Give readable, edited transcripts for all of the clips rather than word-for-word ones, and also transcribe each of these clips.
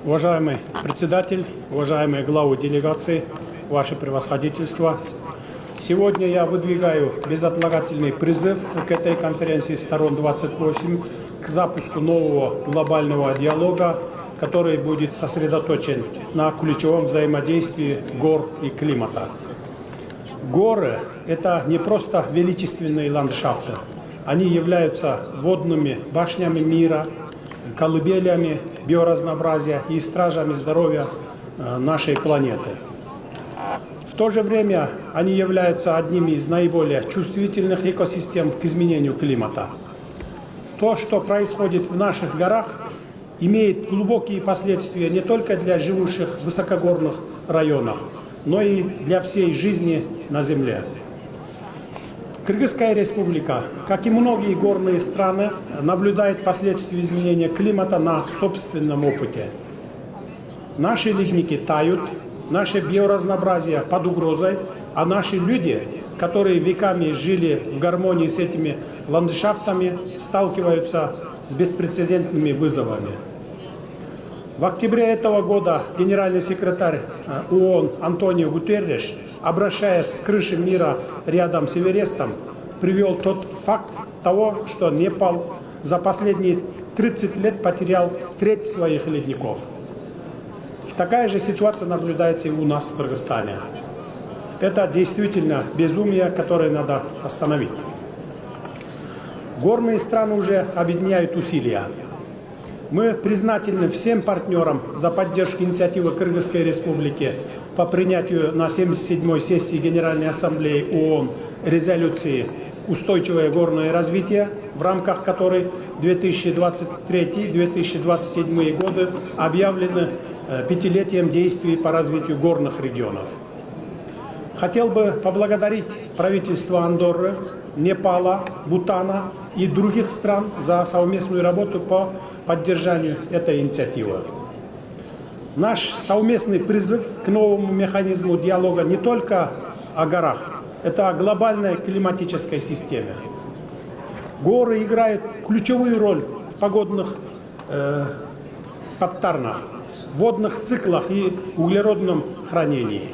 Уважаемый председатель, уважаемые главы делегации, ваше превосходительство, сегодня я выдвигаю безотлагательный призыв к этой конференции сторон 28 к запуску нового глобального диалога, который будет сосредоточен на ключевом взаимодействии гор и климата. Горы – это не просто величественные ландшафты. Они являются водными башнями мира, колыбелями биоразнообразия и стражами здоровья нашей планеты. В то же время они являются одними из наиболее чувствительных экосистем к изменению климата. То, что происходит в наших горах, имеет глубокие последствия не только для живущих в высокогорных районах, но и для всей жизни на Земле. Кыргызская республика, как и многие горные страны, наблюдает последствия изменения климата на собственном опыте. Наши ледники тают, наше биоразнообразие под угрозой, а наши люди, которые веками жили в гармонии с этими ландшафтами, сталкиваются с беспрецедентными вызовами. В октябре этого года генеральный секретарь ООН Антонио Гутерриш, обращаясь с крыши мира рядом с Эверестом, привел тот факт того, что Непал за последние 30 лет потерял треть своих ледников. Такая же ситуация наблюдается и у нас в Кыргызстане. Это действительно безумие, которое надо остановить. Горные страны уже объединяют усилия. Мы признательны всем партнерам за поддержку инициативы Кыргызской Республики по принятию на 77-й сессии Генеральной Ассамблеи ООН резолюции «Устойчивое горное развитие», в рамках которой 2023-2027 годы объявлены пятилетием действий по развитию горных регионов. Хотел бы поблагодарить правительство Андорры, Непала, Бутана и других стран за совместную работу по поддержанию этой инициативы. Наш совместный призыв к новому механизму диалога не только о горах, это о глобальной климатической системе. Горы играют ключевую роль в погодных паттернах, водных циклах и углеродном хранении.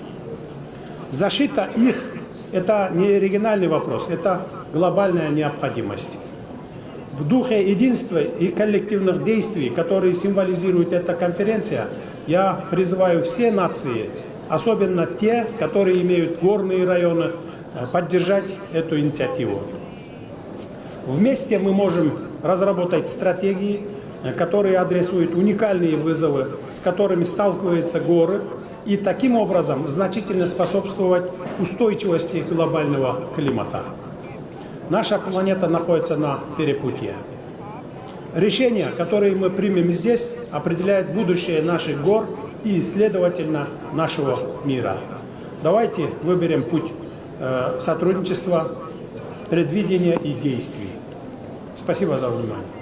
Защита их – это не региональный вопрос, это глобальная необходимость. В духе единства и коллективных действий, которые символизирует эта конференция, я призываю все нации, особенно те, которые имеют горные районы, поддержать эту инициативу. Вместе мы можем разработать стратегии, которые адресуют уникальные вызовы, с которыми сталкиваются горы, и таким образом значительно способствовать устойчивости глобального климата. Наша планета находится на перепутье. Решения, которые мы примем здесь, определяют будущее наших гор и, следовательно, нашего мира. Давайте выберем путь сотрудничества, предвидения и действий. Спасибо за внимание.